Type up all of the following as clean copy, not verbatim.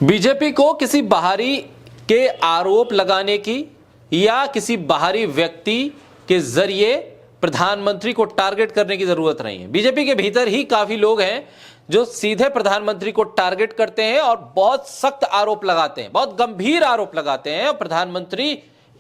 BJP को किसी बाहरी के आरोप लगाने की या किसी बाहरी व्यक्ति के जरिए प्रधानमंत्री को टारगेट करने की जरूरत नहीं है। बीजेपी के भीतर ही काफी लोग हैं जो सीधे प्रधानमंत्री को टारगेट करते हैं और बहुत सख्त आरोप लगाते हैं, बहुत गंभीर आरोप लगाते हैं और प्रधानमंत्री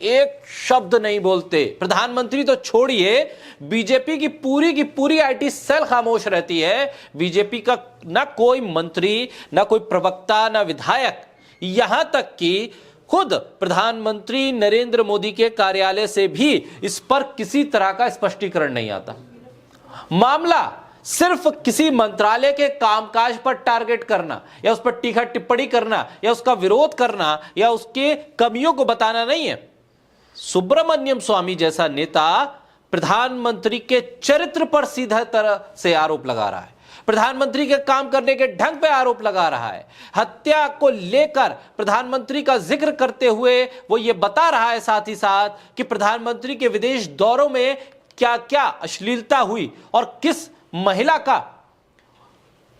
एक शब्द नहीं बोलते। प्रधानमंत्री तो छोड़िए, बीजेपी की पूरी आईटी सेल खामोश रहती है। बीजेपी का ना कोई मंत्री, ना कोई प्रवक्ता, ना विधायक, यहां तक कि खुद प्रधानमंत्री नरेंद्र मोदी के कार्यालय से भी इस पर किसी तरह का स्पष्टीकरण नहीं आता। मामला सिर्फ किसी मंत्रालय के कामकाज पर टारगेट करना या उस पर तीखा टिप्पणी करना या उसका विरोध करना या उसके कमियों को बताना नहीं है। सुब्रमण्यम स्वामी जैसा नेता प्रधानमंत्री के चरित्र पर सीधा तरह से आरोप लगा रहा है, प्रधानमंत्री के काम करने के ढंग पे आरोप लगा रहा है। हत्या को लेकर प्रधानमंत्री का जिक्र करते हुए वो ये बता रहा है साथ ही साथ कि प्रधानमंत्री के विदेश दौरों में क्या क्या अश्लीलता हुई और किस महिला का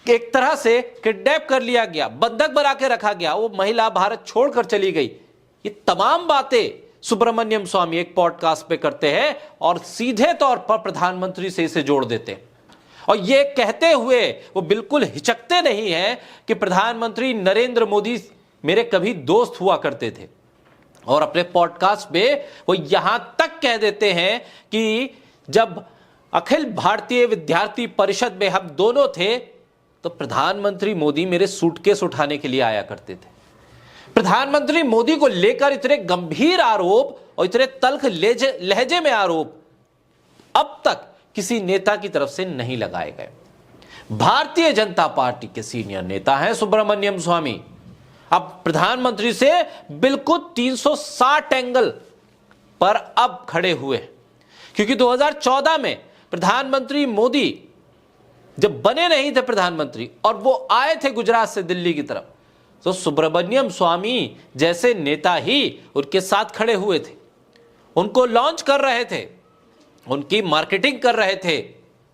एक तरह से किडनैप कर लिया गया, बंधक बना के रखा गया, वो महिला भारत छोड़कर चली गई। ये तमाम बातें सुब्रमण्यम स्वामी एक पॉडकास्ट पे करते हैं और सीधे तौर पर प्रधानमंत्री से इसे जोड़ देते हैं और ये कहते हुए वो बिल्कुल हिचकते नहीं हैं कि प्रधानमंत्री नरेंद्र मोदी मेरे कभी दोस्त हुआ करते थे। और अपने पॉडकास्ट पे वो यहां तक कह देते हैं कि जब अखिल भारतीय विद्यार्थी परिषद में हम दोनों थे तो प्रधानमंत्री मोदी मेरे सूटकेस उठाने के लिए आया करते थे। प्रधानमंत्री मोदी को लेकर इतने गंभीर आरोप और इतने तल्ख लहजे में आरोप अब तक किसी नेता की तरफ से नहीं लगाए गए। भारतीय जनता पार्टी के सीनियर नेता हैं सुब्रमण्यम स्वामी। अब प्रधानमंत्री से बिल्कुल 360 एंगल पर अब खड़े हुए, क्योंकि 2014 में प्रधानमंत्री मोदी जब बने नहीं थे प्रधानमंत्री और वो आए थे गुजरात से दिल्ली की तरफ, तो सुब्रमण्यम स्वामी जैसे नेता ही उनके साथ खड़े हुए थे, उनको लॉन्च कर रहे थे, उनकी मार्केटिंग कर रहे थे,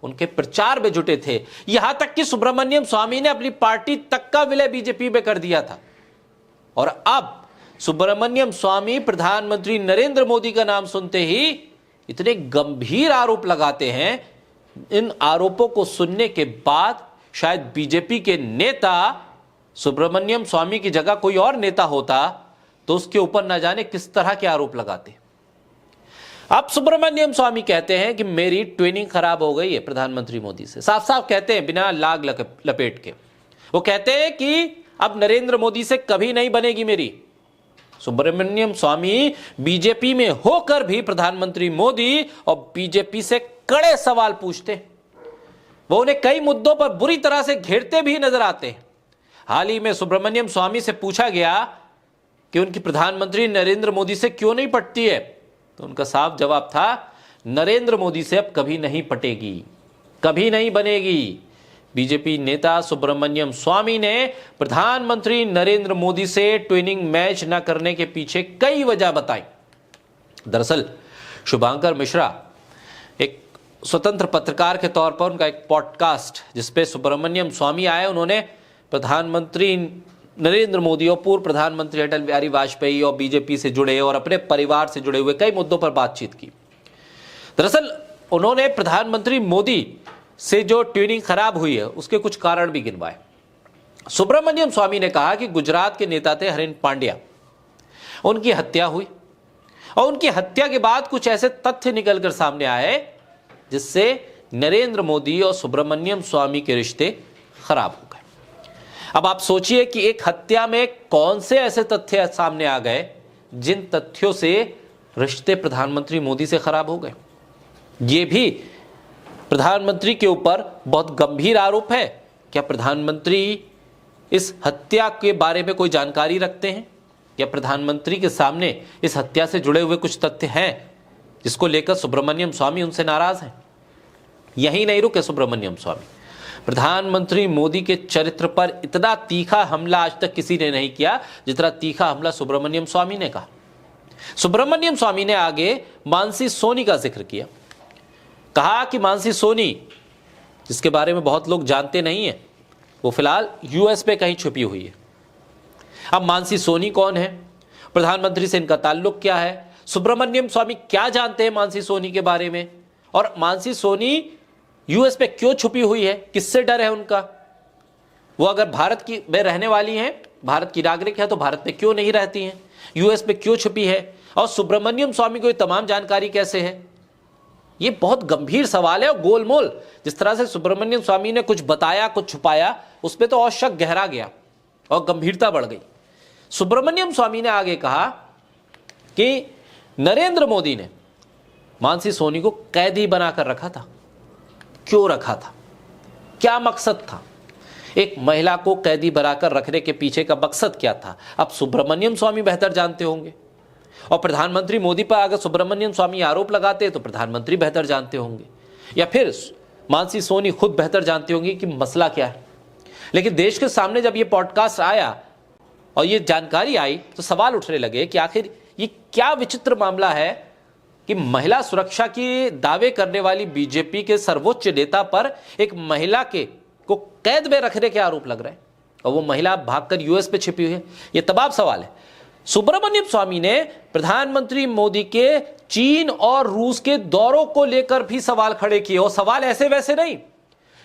उनके प्रचार में जुटे थे। यहां तक कि सुब्रमण्यम स्वामी ने अपनी पार्टी तक का विलय बीजेपी में कर दिया था। और अब सुब्रमण्यम स्वामी प्रधानमंत्री नरेंद्र मोदी का नाम सुनते ही इतने गंभीर आरोप लगाते हैं। इन आरोपों को सुनने के बाद शायद बीजेपी के नेता सुब्रमण्यम स्वामी की जगह कोई और नेता होता तो उसके ऊपर न जाने किस तरह के आरोप लगाते। अब सुब्रमण्यम स्वामी कहते हैं कि मेरी ट्रेनिंग खराब हो गई है प्रधानमंत्री मोदी से। साफ साफ कहते हैं, बिना लाग लपेट के। वो कहते हैं कि अब नरेंद्र मोदी से कभी नहीं बनेगी मेरी। सुब्रमण्यम स्वामी बीजेपी में होकर भी प्रधानमंत्री मोदी और बीजेपी से कड़े सवाल पूछते। वो उन्हें कई मुद्दों पर बुरी तरह से घेरते भी नजर आते हैं। हाल ही में सुब्रमण्यम स्वामी से पूछा गया कि उनकी प्रधानमंत्री नरेंद्र मोदी से क्यों नहीं पटती है, तो उनका साफ जवाब था, नरेंद्र मोदी से अब कभी नहीं पटेगी, कभी नहीं बनेगी। बीजेपी नेता सुब्रमण्यम स्वामी ने प्रधानमंत्री नरेंद्र मोदी से ट्विनिंग मैच न करने के पीछे कई वजह बताई। दरअसल शुभांकर मिश्रा एक स्वतंत्र पत्रकार के तौर पर उनका एक पॉडकास्ट जिसपे सुब्रमण्यम स्वामी आए, उन्होंने प्रधानमंत्री नरेंद्र मोदी और पूर्व प्रधानमंत्री अटल बिहारी वाजपेयी और बीजेपी से जुड़े और अपने परिवार से जुड़े हुए कई मुद्दों पर बातचीत की। दरअसल उन्होंने प्रधानमंत्री मोदी से जो ट्यूनिंग खराब हुई है उसके कुछ कारण भी गिनवाए। सुब्रमण्यम स्वामी ने कहा कि गुजरात के नेता थे हरीन पांड्या, उनकी हत्या हुई और उनकी हत्या के बाद कुछ ऐसे तथ्य निकलकर सामने आए जिससे नरेंद्र मोदी और सुब्रमण्यम स्वामी के रिश्ते खराब हो गए। अब आप सोचिए कि एक हत्या में कौन से ऐसे तथ्य सामने आ गए जिन तथ्यों से रिश्ते प्रधानमंत्री मोदी से खराब हो गए। यह भी प्रधानमंत्री के ऊपर बहुत गंभीर आरोप है। क्या प्रधानमंत्री इस हत्या के बारे में कोई जानकारी रखते हैं? या प्रधानमंत्री के सामने इस हत्या से जुड़े हुए कुछ तथ्य हैं जिसको लेकर सुब्रमण्यम स्वामी उनसे नाराज हैं? यही नहीं रुके सुब्रमण्यम स्वामी, प्रधानमंत्री मोदी के चरित्र पर इतना तीखा हमला आज तक किसी ने नहीं किया जितना तीखा हमला सुब्रमण्यम स्वामी ने कहा। सुब्रमण्यम स्वामी ने आगे मानसी सोनी का जिक्र किया, कहा कि मानसी सोनी, जिसके बारे में बहुत लोग जानते नहीं है, वो फिलहाल यूएस पे कहीं छुपी हुई है। अब मानसी सोनी कौन है, प्रधानमंत्री से इनका ताल्लुक क्या है, सुब्रमण्यम स्वामी क्या जानते हैं मानसी सोनी के बारे में, और मानसी सोनी यूएस में क्यों छुपी हुई है, किससे डर है उनका, वो अगर भारत की में रहने वाली हैं, भारत की नागरिक है, तो भारत में क्यों नहीं रहती हैं, यूएस में क्यों छुपी है, और सुब्रमण्यम स्वामी को ये तमाम जानकारी कैसे है। ये बहुत गंभीर सवाल है और गोलमोल जिस तरह से सुब्रमण्यम स्वामी ने कुछ बताया कुछ छुपाया, उस पर तो और शक गहरा गया और गंभीरता बढ़ गई। सुब्रमण्यम स्वामी ने आगे कहा कि नरेंद्र मोदी ने मानसी सोनी को कैदी बनाकर रखा था। क्यों रखा था, क्या मकसद था, एक महिला को कैदी बनाकर रखने के पीछे का मकसद क्या था, अब सुब्रमण्यम स्वामी बेहतर जानते होंगे। और प्रधानमंत्री मोदी पर अगर सुब्रमण्यम स्वामी आरोप लगाते तो प्रधानमंत्री बेहतर जानते होंगे, या फिर मानसी सोनी खुद बेहतर जानती होंगी कि मसला क्या है। लेकिन देश के सामने जब ये पॉडकास्ट आया और ये जानकारी आई तो सवाल उठने लगे कि आखिर ये क्या विचित्र मामला है कि महिला सुरक्षा की दावे करने वाली बीजेपी के सर्वोच्च नेता पर एक महिला को कैद में रखने के आरोप लग रहे हैं और वो महिला भागकर यूएस में छिपी हुई है। ये तमाम सवाल है। सुब्रमण्यम स्वामी ने प्रधानमंत्री मोदी के चीन और रूस के दौरों को लेकर भी सवाल खड़े किए, और सवाल ऐसे वैसे नहीं,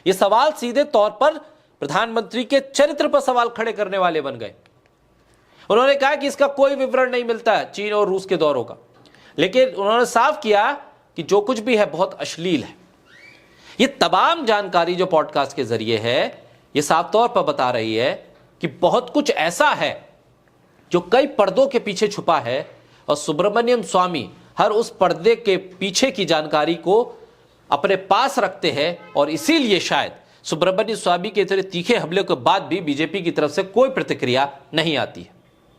ये सवाल सीधे तौर पर प्रधानमंत्री के चरित्र पर सवाल खड़े करने वाले बन गए। उन्होंने कहा कि इसका कोई विवरण नहीं मिलता है चीन और रूस के दौरों का, लेकिन उन्होंने साफ किया कि जो कुछ भी है बहुत अश्लील है। ये तमाम जानकारी जो पॉडकास्ट के जरिए है, ये साफ तौर पर बता रही है कि बहुत कुछ ऐसा है जो कई पर्दों के पीछे छुपा है, और सुब्रमण्यम स्वामी हर उस पर्दे के पीछे की जानकारी को अपने पास रखते हैं, और इसीलिए शायद सुब्रमण्यम स्वामी के इतने तीखे हमले के बाद भी बीजेपी की तरफ से कोई प्रतिक्रिया नहीं आती है।